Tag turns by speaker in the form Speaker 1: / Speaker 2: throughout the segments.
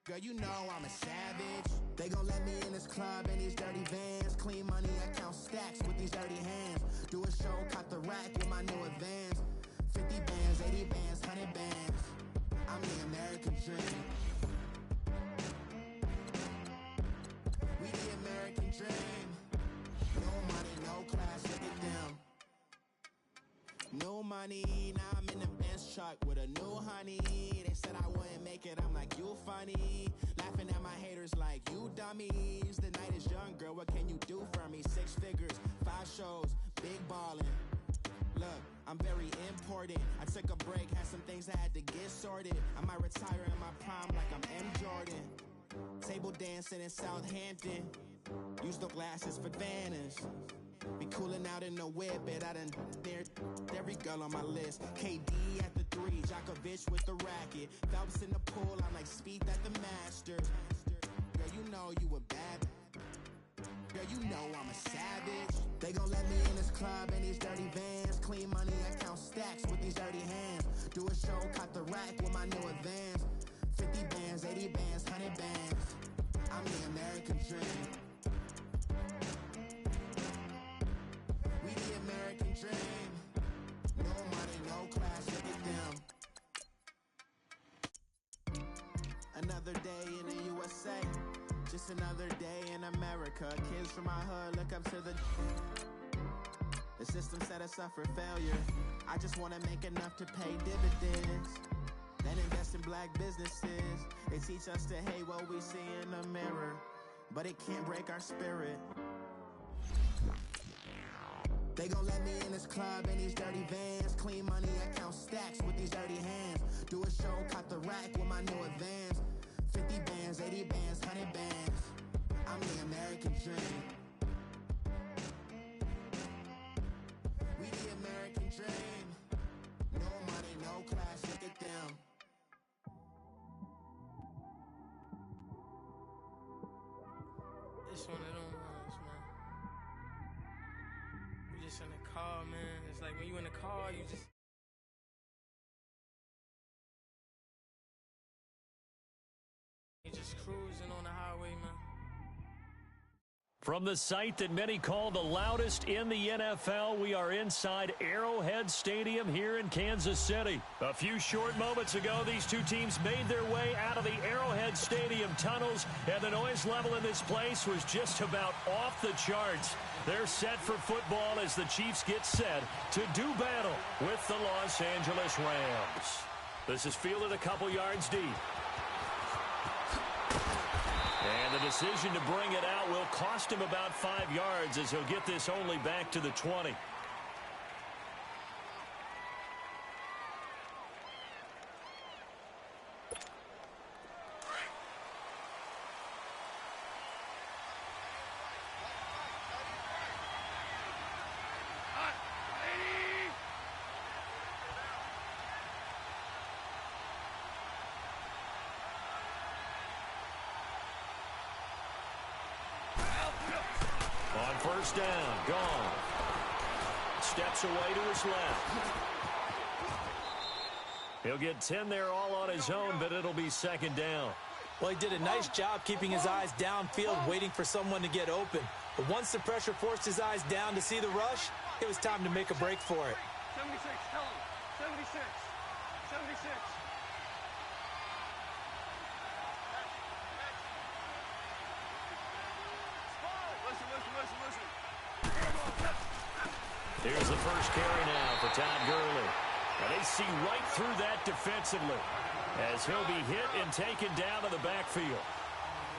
Speaker 1: Girl, you know I'm a savage. They gon' let me in this club in these dirty vans. Clean money, I count stacks with these dirty hands. Do a show, caught the rack with my new advance. 50 bands, 80 bands, 100 bands. I'm the American dream. We the American dream. No money, no class, look at them. No money, now I'm in the Benz truck with a new honey. They said I wouldn't make it, I'm like, you funny. Laughing at my haters like, you dummies. The night is young, girl, what can you do for me? 6 figures, 5 shows, big ballin'. Look, I'm very important. I took a break, had some things I had to get sorted. I might retire in my prime like I'm M. Jordan. Table dancing in Southampton. Use the glasses for Vannas. Be cooling out in the whip, but I done dared every girl on my list. KD at the 3, Djokovic with the racket. Phelps in the pool, I'm like Speed at the Masters. Girl, you know you a bad. Girl, you know I'm a savage. They gon' let me in this club in these dirty vans. Clean money, I count stacks with these dirty hands. Do a show, caught the rack with my new advance. 50 bands, 80 bands, 100 bands. I'm the American dream. We the American dream. No money, no class, look at them. Another day in the USA. Just another day in America. Kids from my hood look up to the system set us up for failure. I just want to make enough to pay dividends. Then invest in black businesses. They teach us to hate what we see in the mirror, but it can't break our spirit. They gon' let me in this club in these dirty vans. Clean money, I count stacks with these dirty hands. Do a show, caught the rack with my new advance. 50 bands, 80 bands, 100 bands. I'm the American dream. We the American dream. No money, no class, look at them.
Speaker 2: It's one of them ones, man. You just in the car, man. It's like when you in the car, you just... You're just cruising on the highway, man.
Speaker 3: From the site that many call the loudest in the NFL, we are inside Arrowhead Stadium here in Kansas City. A few short moments ago, these two teams made their way out of the Arrowhead Stadium tunnels, and the noise level in this place was just about off the charts. They're set for football as the Chiefs get set to do battle with the Los Angeles Rams. This is fielded a couple yards deep. And the decision to bring it out will cost him about 5 yards as he'll get this only back to the 20. On first down, gone. Steps away to his left. He'll get 10 there all on his own, but it'll be second down.
Speaker 4: Well, he did a nice job keeping his eyes downfield, waiting for someone to get open. But once the pressure forced his eyes down to see the rush, it was time to make a break for it.
Speaker 5: 76, tell him. 76. 76.
Speaker 3: Here's the first carry now for Todd Gurley. And they see right through that defensively as he'll be hit and taken down to the backfield.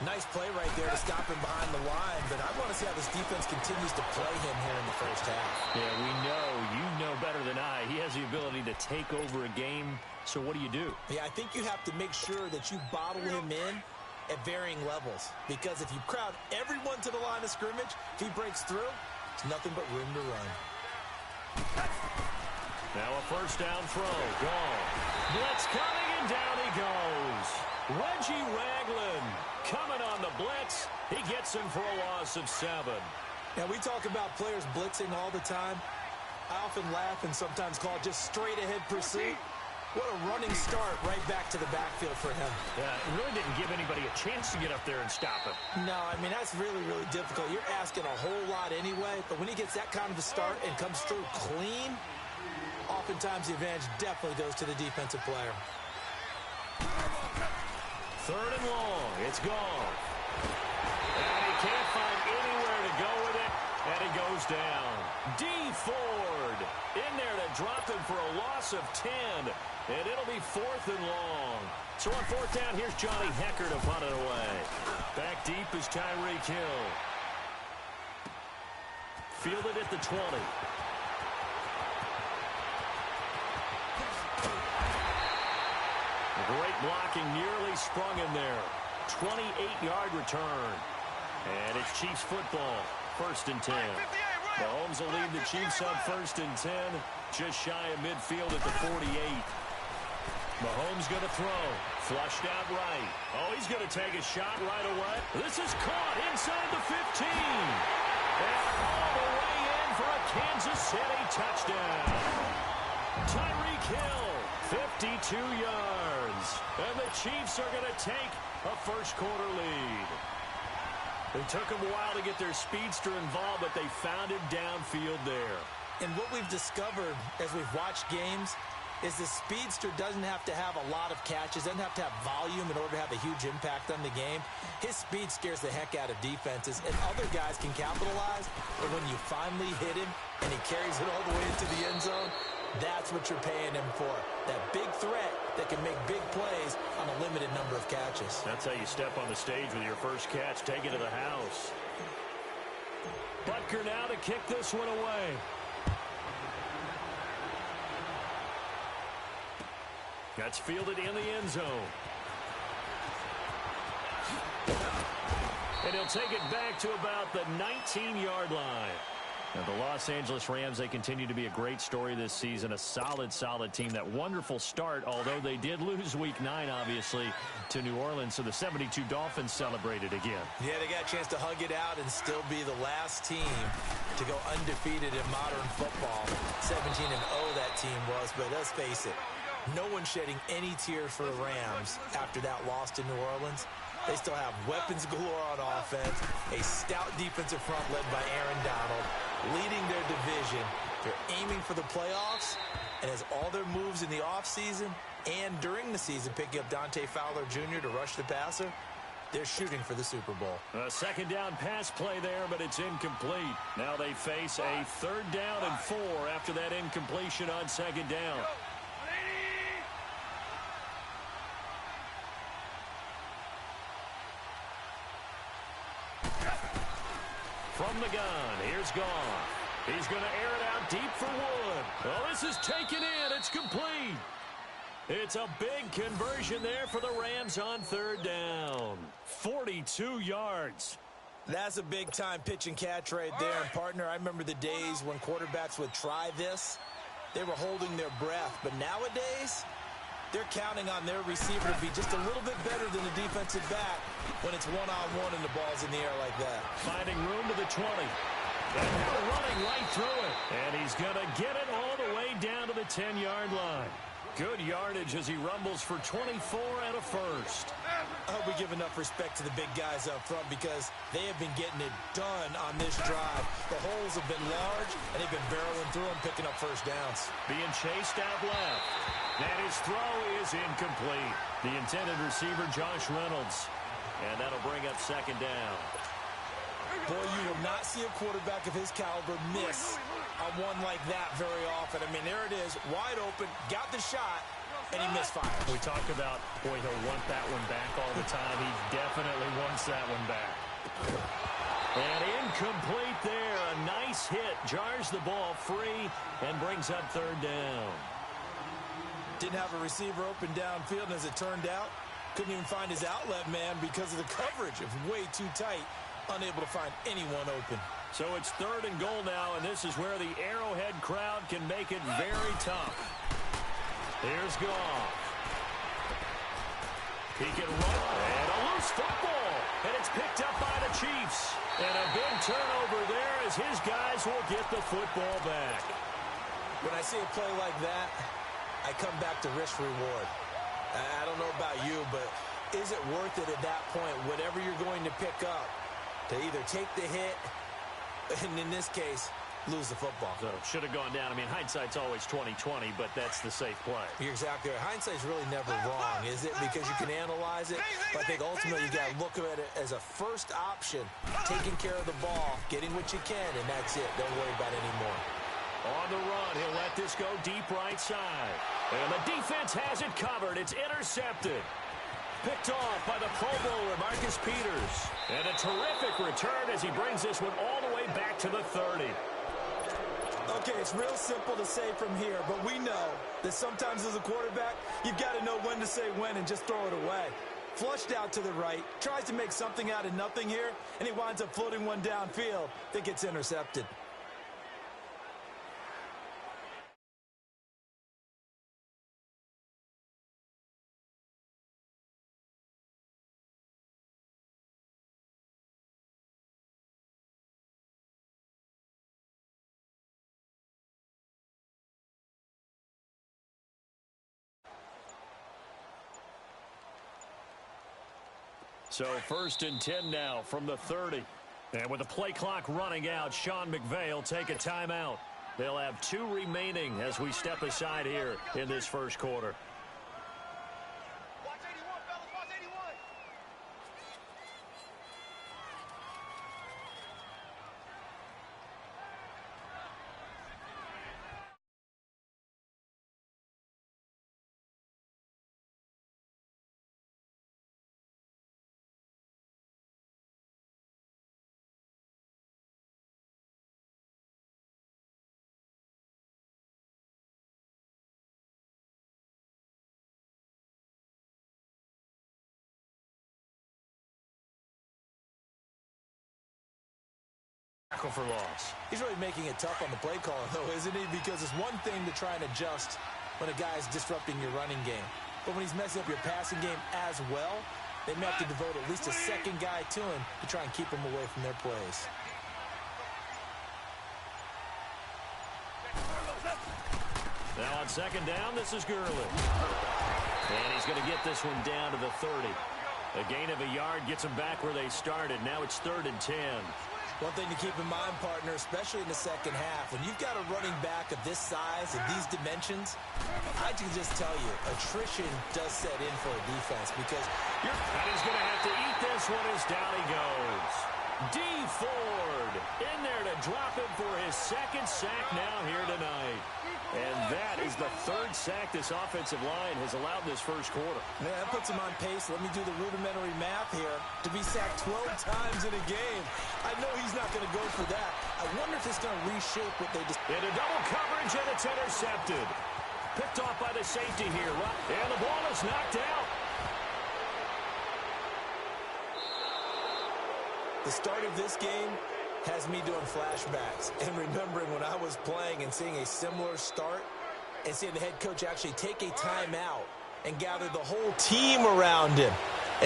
Speaker 4: Nice play right there to stop him behind the line, but I want to see how this defense continues to play him here in the first half.
Speaker 3: Yeah, we know. You know better than I. He has the ability to take over a game. So what do you do?
Speaker 4: Yeah, I think you have to make sure that you bottle him in at varying levels, because if you crowd everyone to the line of scrimmage, if he breaks through, it's nothing but room to run.
Speaker 3: Now a first down throw. Gone. Blitz coming, and down he goes. Reggie Ragland coming on the blitz. He gets him for a loss of 7.
Speaker 4: Now, we talk about players blitzing all the time. I often laugh and sometimes call it just straight-ahead pursuit. What a running start right back to the backfield for him.
Speaker 3: Yeah, it really didn't give anybody a chance to get up there and stop him.
Speaker 4: No, I mean, that's really, really difficult. You're asking a whole lot anyway, but when he gets that kind of a start and comes through clean, oftentimes the advantage definitely goes to the defensive player.
Speaker 3: 3rd and long. It's gone. And he can't find anywhere to go with it, and he goes down. D. Ford in there to drop him for a loss of 10. And it'll be 4th and long. So on 4th down, here's Johnny Hecker to punt it away. Back deep is Tyreek Hill. Fielded at the 20. Great blocking, nearly sprung in there. 28-yard return. And it's Chiefs football. 1st and 10. Mahomes will lead the Chiefs on 1st and 10. Just shy of midfield at the 48. Mahomes going to throw. Flushed out right. Oh, he's going to take a shot right away. This is caught inside the 15. And all the way in for a Kansas City touchdown. Tyreek Hill, 52 yards. And the Chiefs are going to take a first-quarter lead. It took them a while to get their speedster involved, but they found him downfield there.
Speaker 4: And what we've discovered as we've watched games is the speedster doesn't have to have a lot of catches, doesn't have to have volume in order to have a huge impact on the game. His speed scares the heck out of defenses, and other guys can capitalize, but when you finally hit him and he carries it all the way into the end zone, that's what you're paying him for. That big threat that can make big plays on a limited number of catches.
Speaker 3: That's how you step on the stage with your first catch. Take it to the house. Butker now to kick this one away. That's fielded in the end zone. And he'll take it back to about the 19-yard line. Now, the Los Angeles Rams, they continue to be a great story this season. A solid, solid team. That wonderful start, although they did lose Week 9, obviously, to New Orleans. So the 72 Dolphins celebrated again.
Speaker 4: Yeah, they got a chance to hug it out and still be the last team to go undefeated in modern football. 17-0 that team was, but let's face it, no one shedding any tears for the Rams after that loss to New Orleans. They still have weapons galore on offense, a stout defensive front led by Aaron Donald, leading their division. They're aiming for the playoffs, and as all their moves in the offseason and during the season, picking up Dante Fowler Jr. to rush the passer, they're shooting for the Super Bowl.
Speaker 3: A second down pass play there, but it's incomplete. Now they face a 3rd down and 4 after that incompletion on 2nd down. From the gun, here's Goff. He's going to air it out deep for Wood. Oh, this is taken in. It's complete. It's a big conversion there for the Rams on 3rd down. 42 yards.
Speaker 4: That's a big-time pitch and catch right there. And, partner, I remember the days when quarterbacks would try this. They were holding their breath. But nowadays, they're counting on their receiver to be just a little bit better than the defensive back when it's one-on-one and the ball's in the air like that.
Speaker 3: Finding room to the 20. And now running right through it. And he's going to get it all the way down to the 10-yard line. Good yardage as he rumbles for 24 and a first.
Speaker 4: I hope we give enough respect to the big guys up front because they have been getting it done on this drive. The holes have been large, and they've been barreling through them, picking up first downs.
Speaker 3: Being chased out left. And his throw is incomplete. The intended receiver, Josh Reynolds. And that'll bring up 2nd down.
Speaker 4: Boy, you will not see a quarterback of his caliber miss on one like that very often. I mean, there it is, wide open, got the shot, and he misfires.
Speaker 3: We talk about, boy, he'll want that one back all the time. He definitely wants that one back. And incomplete there. A nice hit. Jars the ball free and brings up 3rd down.
Speaker 4: Didn't have a receiver open downfield, and as it turned out, couldn't even find his outlet man because of the coverage. It was way too tight. Unable to find anyone open.
Speaker 3: So it's 3rd and goal now, and this is where the Arrowhead crowd can make it very tough. Here's Goff. He can run, and a loose football. And it's picked up by the Chiefs. And a big turnover there as his guys will get the football back.
Speaker 4: When I see a play like that, I come back to risk reward. I don't know about you, but is it worth it at that point, whatever you're going to pick up, to either take the hit, and in this case, lose the football?
Speaker 3: So should have gone down. I mean, hindsight's always 20/20, but that's the safe play.
Speaker 4: You're exactly right. Hindsight's really never wrong, is it? Because you can analyze it, but I think ultimately you got to look at it as a first option, taking care of the ball, getting what you can, and that's it. Don't worry about it anymore.
Speaker 3: On the run, he'll let this go deep right side. And the defense has it covered. It's intercepted. Picked off by the Pro Bowler, Marcus Peters. And a terrific return as he brings this one all the way back to the 30.
Speaker 4: Okay, it's real simple to say from here, but we know that sometimes as a quarterback, you've got to know when to say when and just throw it away. Flushed out to the right, tries to make something out of nothing here, and he winds up floating one downfield that gets intercepted.
Speaker 3: So 1st and 10 now from the 30. And with the play clock running out, Sean McVay will take a timeout. They'll have 2 remaining as we step aside here in this first quarter.
Speaker 5: Watch 81, fellas. Watch 81.
Speaker 3: Tackle for loss.
Speaker 4: He's really making it tough on the play caller, though, isn't he? Because it's one thing to try and adjust when a guy's disrupting your running game. But when he's messing up your passing game as well, they may have to devote at least a second guy to him to try and keep him away from their plays.
Speaker 3: Now on 2nd down, this is Gurley. And he's going to get this one down to the 30. A gain of a yard gets them back where they started. Now it's 3rd and 10.
Speaker 4: One thing to keep in mind, partner, especially in the second half, when you've got a running back of this size and these dimensions, I can just tell you, attrition does set in for a defense because you're...
Speaker 3: And he's going to have to eat this one as down he goes. D. Ford in there to drop him for his 2nd sack now here tonight. And that is the 3rd sack this offensive line has allowed in this first quarter.
Speaker 4: Yeah, that puts him on pace. Let me do the rudimentary math here. To be sacked 12 times in a game. I know he's not going to go for that. I wonder if it's going to reshape what they just...
Speaker 3: Into double coverage, and it's intercepted. Picked off by the safety here. And the ball is knocked out.
Speaker 4: The start of this game has me doing flashbacks and remembering when I was playing and seeing a similar start and seeing the head coach actually take a timeout and gather the whole team around him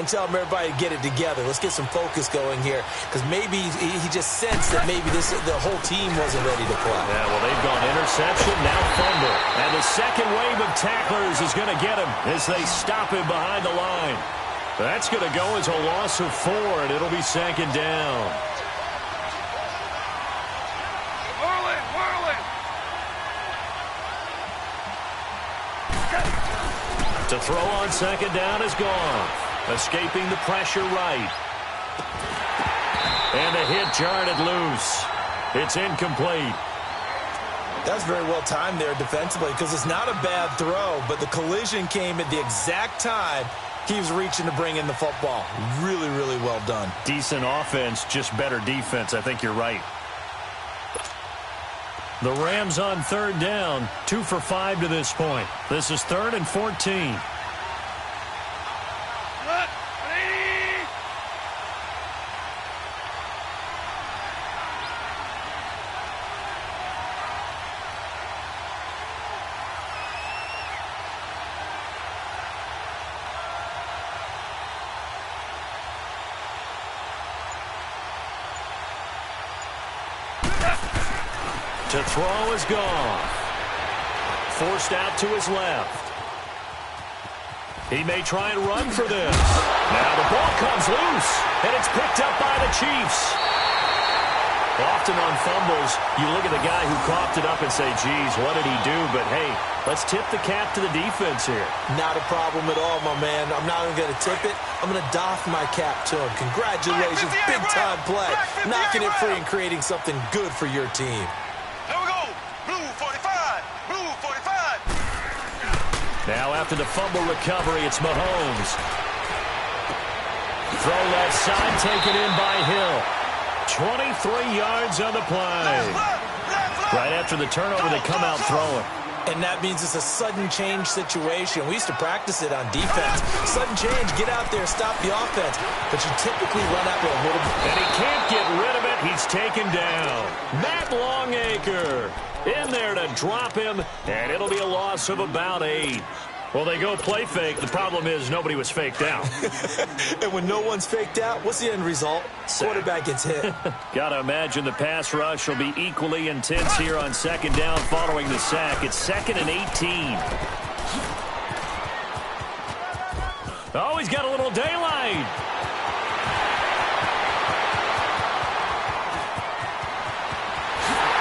Speaker 4: and tell him everybody to get it together. Let's get some focus going here because maybe he just sensed that maybe the whole team wasn't ready to play.
Speaker 3: Yeah, well, they've gone interception, now fumble. And the second wave of tacklers is going to get him as they stop him behind the line. That's going to go as a loss of 4, and it'll be 2nd down. To throw on 2nd down is gone. Escaping the pressure right. And the hit jarred it loose. It's incomplete.
Speaker 4: That's very well timed there defensively because it's not a bad throw, but the collision came at the exact time he was reaching to bring in the football. Really, really well done.
Speaker 3: Decent offense, just better defense. I think you're right. The Rams on 3rd down, 2 for 5 to this point. This is 3rd and 14. To throw is gone. forced out to his left. He may try and run for this. Now the ball comes loose, and it's picked up by the Chiefs. Often on fumbles, you look at the guy who coughed it up and say, geez, what did he do? But, hey, let's tip the cap to the defense here.
Speaker 4: Not a problem at all, my man. I'm not even going to tip it. I'm going to doff my cap to him. Congratulations, big-time play. Knocking it free and creating something good for your team.
Speaker 5: Here we go. Blue 45. Blue 45.
Speaker 3: Now after the fumble recovery, it's Mahomes. Throw left side, taken in by Hill. 23 yards on the play. Right after the turnover, they come out throwing.
Speaker 4: And that means it's a sudden change situation. We used to practice it on defense. Sudden change, get out there, stop the offense. But you typically run out there a little bit.
Speaker 3: And he can't get rid of it. He's taken down. Matt Longacre in there to drop him, and it'll be a loss of about 8. Well, they go play fake. The problem is nobody was faked out.
Speaker 4: And when no one's faked out, what's the end result? Quarterback gets hit.
Speaker 3: Got to imagine the pass rush will be equally intense here on second down following the sack. It's 2nd and 18. Oh, he's got a little daylight.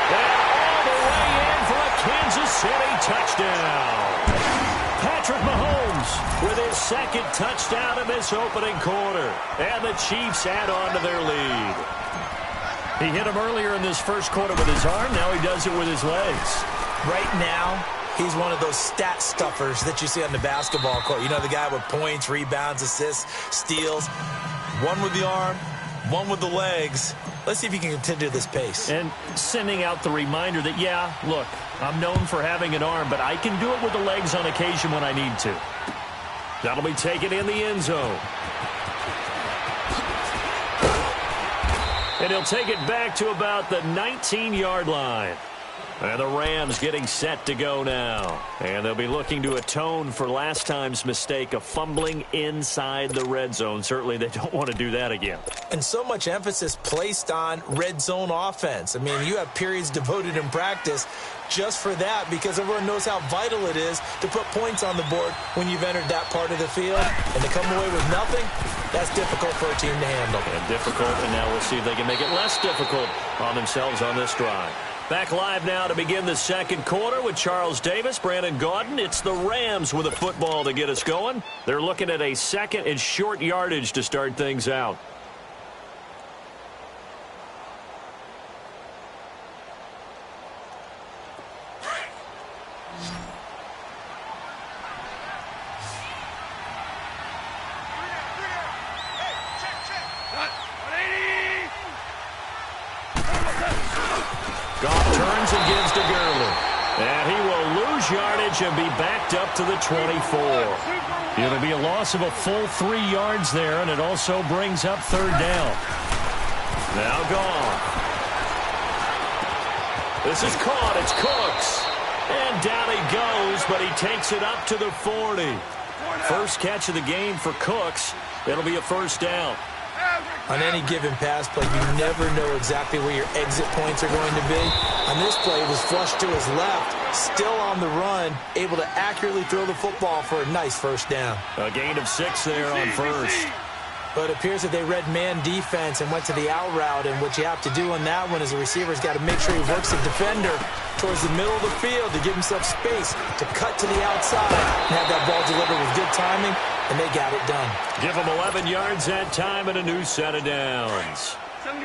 Speaker 3: And all the way in for a Kansas City touchdown. Patrick Mahomes with his 2nd touchdown in this opening quarter. And the Chiefs add on to their lead. He hit him earlier in this first quarter with his arm. Now he does it with his legs.
Speaker 4: Right now, he's one of those stat stuffers that you see on the basketball court. You know, the guy with points, rebounds, assists, steals. One with the arm, one with the legs. Let's see if he can continue this pace.
Speaker 3: And sending out the reminder that, yeah, look, I'm known for having an arm, but I can do it with the legs on occasion when I need to. That'll be taken in the end zone. And he'll take it back to about the 19-yard line. And the Rams getting set to go now. And they'll be looking to atone for last time's mistake of fumbling inside the red zone. Certainly they don't want to do that again.
Speaker 4: And so much emphasis placed on red zone offense. I mean, you have periods devoted in practice just for that because everyone knows how vital it is to put points on the board when you've entered that part of the field. And to come away with nothing, that's difficult for a team to handle.
Speaker 3: And difficult, and now we'll see if they can make it less difficult on themselves on this drive. Back live now to begin the second quarter with Charles Davis, Brandon Gaudin. It's the Rams with a football to get us going. They're looking at a 2nd and short yardage to start things out. Goff turns and gives to Gurley. And he will lose yardage and be backed up to the 24. It'll be a loss of a full 3 yards there, and it also brings up 3rd down. Now Goff. This is caught. It's Cooks. And down he goes, but he takes it up to the 40. First catch of the game for Cooks. It'll be a 1st down.
Speaker 4: On any given pass play, you never know exactly where your exit points are going to be. On this play, it was flushed to his left, still on the run, able to accurately throw the football for a nice 1st down.
Speaker 3: A gain of 6 there on first.
Speaker 4: But it appears that they read man defense and went to the out route, and what you have to do on that one is the receiver's got to make sure he works the defender towards the middle of the field to give himself space to cut to the outside and have that ball delivered with good timing, and they got it done.
Speaker 3: Give him 11 yards that time and a new set of downs.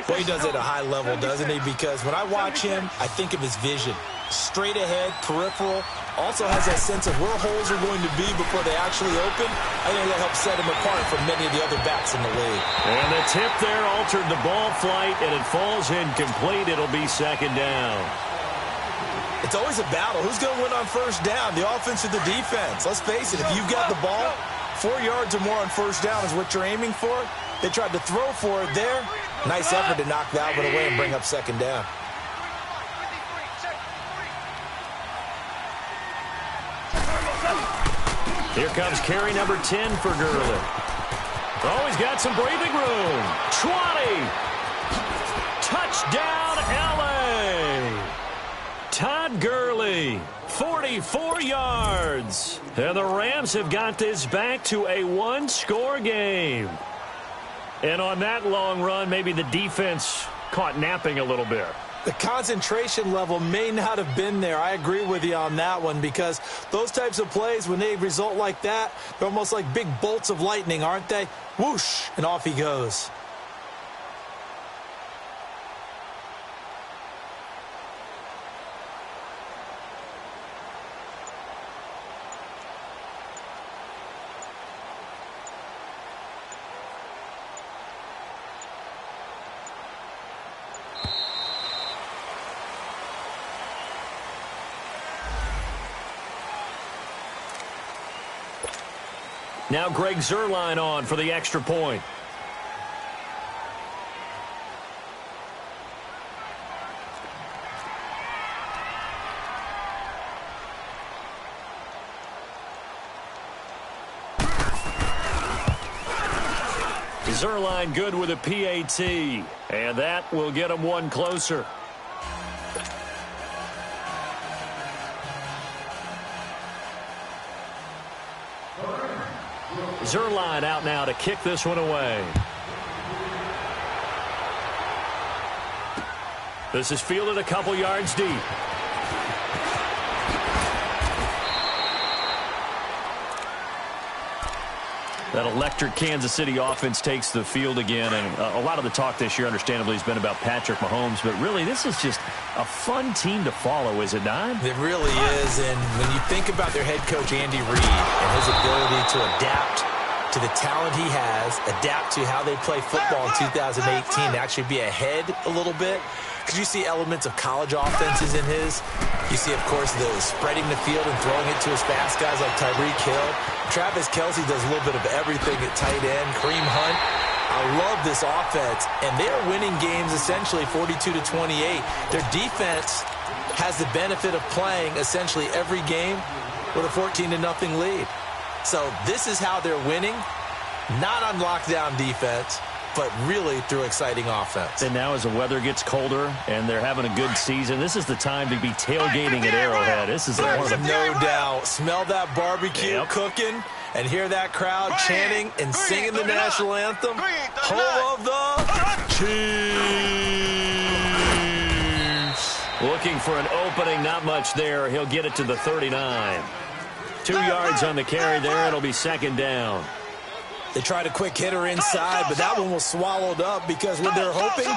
Speaker 4: Well, he does it at a high level, doesn't he? Because when I watch him, I think of his vision. Straight ahead, peripheral, also has that sense of where holes are going to be before they actually open. I think that helps set him apart from many of the other backs in the league.
Speaker 3: And the tip there altered the ball flight, and it falls incomplete. It'll be 2nd down.
Speaker 4: It's always a battle. Who's going to win on 1st down, the offense or the defense? Let's face it, if you've got the ball, 4 yards or more on 1st down is what you're aiming for. They tried to throw for it there. Nice effort to knock that one away and bring up 2nd down.
Speaker 3: Here comes carry number 10 for Gurley. Oh, he's got some breathing room. 20. Touchdown, L.A. Todd Gurley, 44 yards. And the Rams have got this back to a one-score game. And on that long run, maybe the defense caught napping a little bit.
Speaker 4: The concentration level may not have been there. I agree with you on that one, because those types of plays, when they result like that, they're almost like big bolts of lightning, aren't they? Whoosh, and off he goes.
Speaker 3: Now Greg Zuerlein on for the extra point. Zuerlein good with a PAT, and that will get him one closer. Zuerlein out now to kick this one away. This is fielded a couple yards deep. That electric Kansas City offense takes the field again, and a lot of the talk this year, understandably, has been about Patrick Mahomes, but really this is just a fun team to follow, is it not?
Speaker 4: It really is, and when you think about their head coach, Andy Reid, and his ability to adapt to the talent he has, adapt to how they play football in 2018, to actually be ahead a little bit, because you see elements of college offenses in his. You see, of course, the spreading the field and throwing it to his fast guys like Tyreek Hill. Travis Kelce does a little bit of everything at tight end. Kareem Hunt. I love this offense, and they're winning games essentially 42-28. Their defense has the benefit of playing essentially every game with a 14-0 lead. So this is how they're winning, not on lockdown defense, but really through exciting offense.
Speaker 3: And now as the weather gets colder and they're having a good season, this is the time to be tailgating at Arrowhead. This is one of the...
Speaker 4: No doubt. Smell that barbecue cooking and hear that crowd chanting and singing the national anthem. Home of the Chiefs.
Speaker 3: Looking for an opening, not much there. He'll get it to the 39. 2 yards on the carry there. It'll be second down.
Speaker 4: They tried a quick hitter inside, but that one was swallowed up because what they're hoping,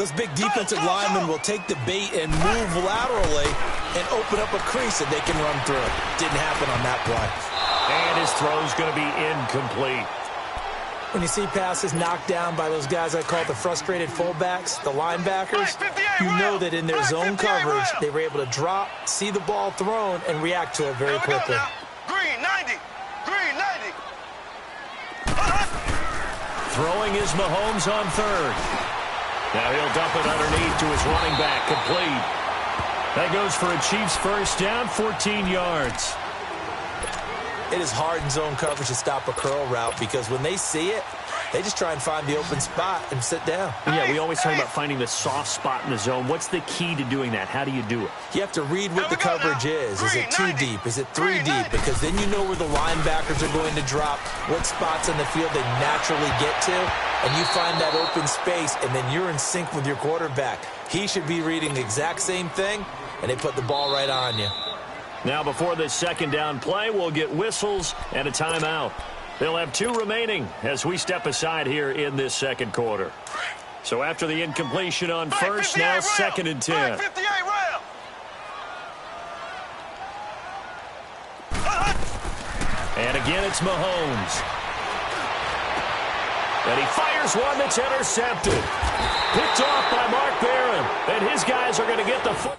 Speaker 4: those big defensive linemen will take the bait and move laterally and open up a crease that they can run through. Didn't happen on that play.
Speaker 3: And his throw's going to be incomplete.
Speaker 4: When you see passes knocked down by those guys I call the frustrated fullbacks, the linebackers, you know that in their zone coverage, they were able to drop, see the ball thrown, and react to it very quickly.
Speaker 5: Green 90. Green 90.
Speaker 3: Throwing is Mahomes on third. Now he'll dump it underneath to his running back, complete. That goes for a Chiefs first down, 14 yards.
Speaker 4: It is hard in zone coverage to stop a curl route because when they see it, they just try and find the open spot and sit down.
Speaker 3: Yeah, we always talk about finding the soft spot in the zone. What's the key to doing that? How do you do it?
Speaker 4: You have to read what the coverage is. Is it 2 deep? Is it 3 deep? Because then you know where the linebackers are going to drop, what spots on the field they naturally get to, and you find that open space, and then you're in sync with your quarterback. He should be reading the exact same thing, and they put the ball right on you.
Speaker 3: Now before this second down play, we'll get whistles and a timeout. They'll have 2 remaining as we step aside here in this second quarter. So after the incompletion on first, now second and 10. And again, it's Mahomes. And he fires one that's intercepted. Picked off by Mark Barron. And his guys are going to get the foot.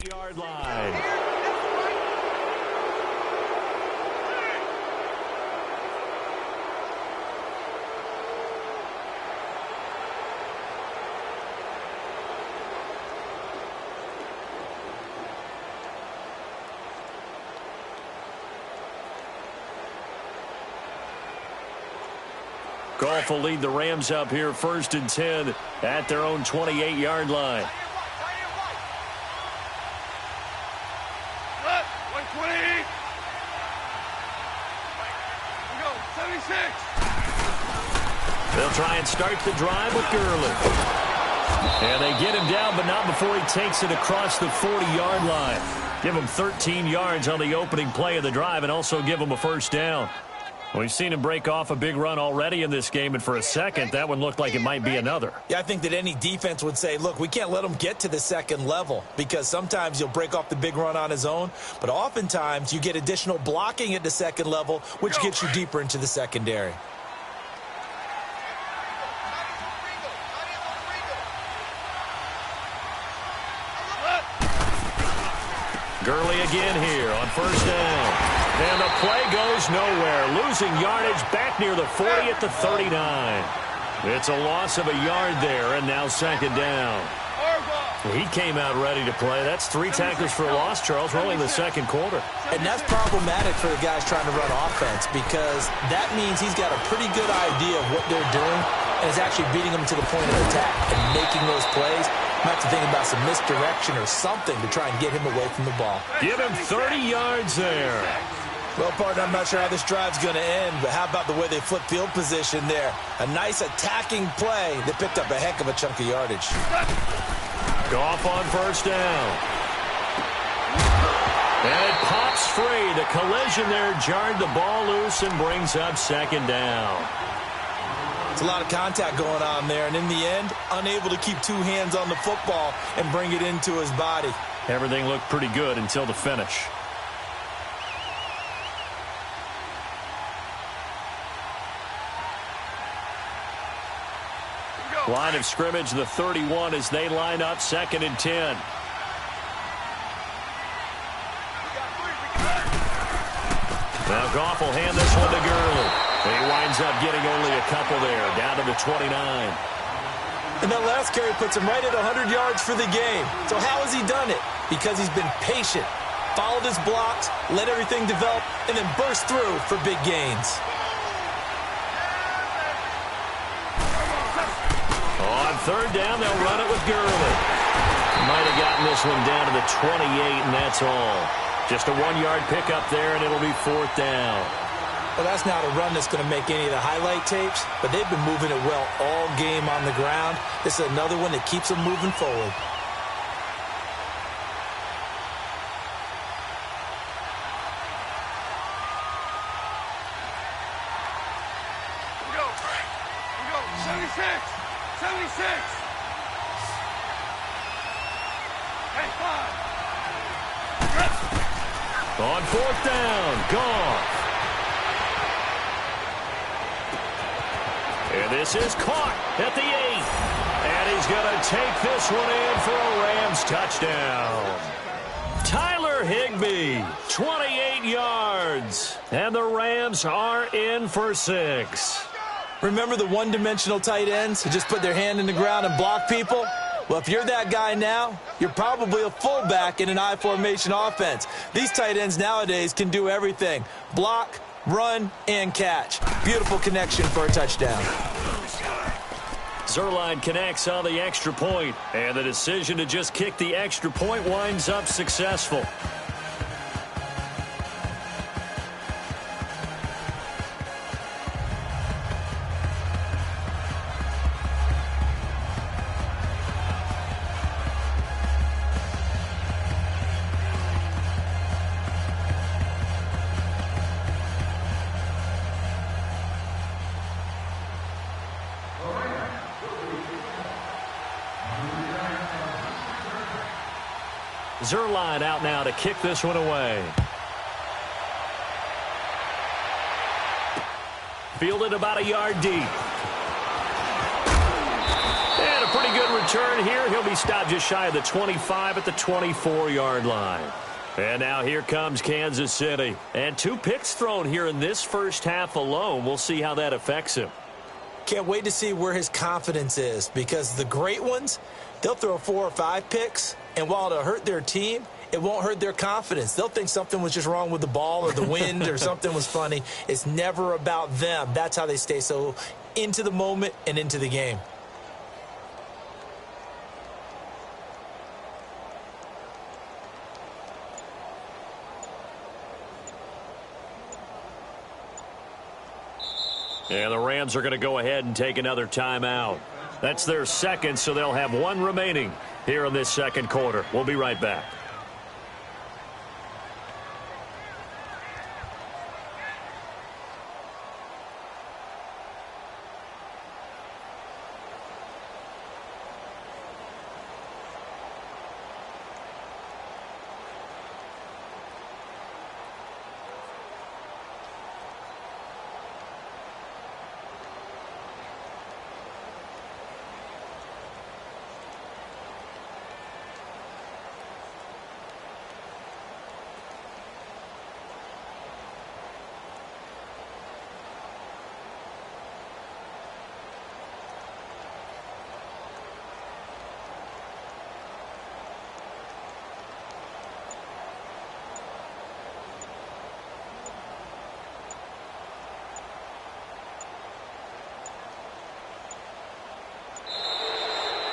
Speaker 3: 40-yard line. Goff will lead the Rams up here 1st and 10 at their own 28-yard line.
Speaker 5: 120. We go, 76.
Speaker 3: They'll try and start the drive with Gurley. And they get him down, but not before he takes it across the 40-yard line. Give him 13 yards on the opening play of the drive and also give him a first down. We've seen him break off a big run already in this game, and for a second, that one looked like it might be another.
Speaker 4: Yeah, I think that any defense would say, look, we can't let him get to the second level because sometimes you'll break off the big run on his own, but oftentimes you get additional blocking at the second level, which gets you deeper into the secondary.
Speaker 3: Gurley again here on first down. And the play goes nowhere. Losing yardage back near the 40 at the 39. It's a loss of a yard there, and now second down. He came out ready to play. That's 3 tackles for a loss, Charles. We're only in the second quarter.
Speaker 4: And that's problematic for the guys trying to run offense because that means he's got a pretty good idea of what they're doing and is actually beating them to the point of attack and making those plays. Might have to think about some misdirection or something to try and get him away from the ball.
Speaker 3: Give him 30 yards there.
Speaker 4: Well, partner, I'm not sure how this drive's going to end, but how about the way they flip field position there? A nice attacking play that picked up a heck of a chunk of yardage.
Speaker 3: Goff on first down. And it pops free. The collision there jarred the ball loose and brings up second down.
Speaker 4: It's a lot of contact going on there, and in the end, unable to keep 2 hands on the football and bring it into his body.
Speaker 3: Everything looked pretty good until the finish. Line of scrimmage, the 31 as they line up 2nd and 10. Now Goff will hand this one to Gurley. He winds up getting only a couple there, down to the 29.
Speaker 4: And that last carry puts him right at 100 yards for the game. So how has he done it? Because he's been patient, followed his blocks, let everything develop, and then burst through for big gains.
Speaker 3: On third down, they'll run it with Gurley. Might have gotten this one down to the 28, and that's all. Just a 1-yard pickup there, and it'll be 4th down.
Speaker 4: Well, that's not a run that's going to make any of the highlight tapes, but they've been moving it well all game on the ground. This is another one that keeps them moving forward.
Speaker 5: We go, 76. 76. Hey, 5.
Speaker 3: On 4th down, Goff. And this is caught at the 8. And he's going to take this one in for a Rams touchdown. Tyler Higbee, 28 yards. And the Rams are in for 6.
Speaker 4: Remember the one-dimensional tight ends who just put their hand in the ground and block people? Well, if you're that guy now, you're probably a fullback in an I-formation offense. These tight ends nowadays can do everything. Block, run, and catch. Beautiful connection for a touchdown.
Speaker 3: Zuerlein connects on the extra point, and the decision to just kick the extra point winds up successful. Zuerlein out now to kick this one away. Fielded about a yard deep. And a pretty good return. return here. He'll be stopped just shy of the 25 at the 24-yard line. And now here comes Kansas City. And 2 picks thrown here in this first half alone. We'll see how that affects him.
Speaker 4: Can't wait to see where his confidence is, because the great ones, they'll throw 4 or 5 picks, and while it'll hurt their team, it won't hurt their confidence. They'll think something was just wrong with the ball or the wind or something was funny. It's never about them. That's how they stay so into the moment and into the game.
Speaker 3: And the Rams are going to go ahead and take another timeout. That's their second, so they'll have 1 remaining here in this second quarter. We'll be right back.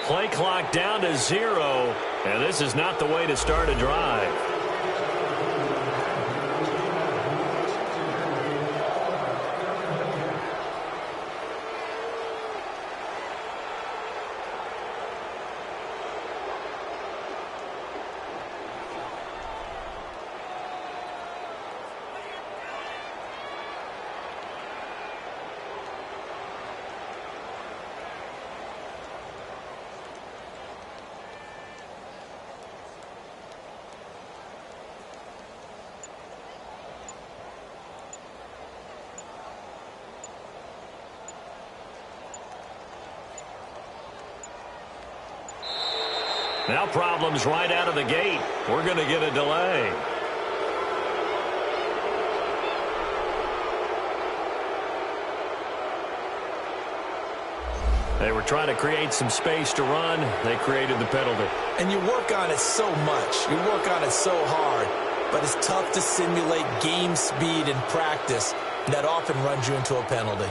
Speaker 3: Play clock down to 0, and this is not the way to start a drive. Now problems right out of the gate. We're going to get a delay. They were trying to create some space to run. They created the penalty.
Speaker 4: And you work on it so much. You work on it so hard. But it's tough to simulate game speed in practice. That often runs you into a penalty.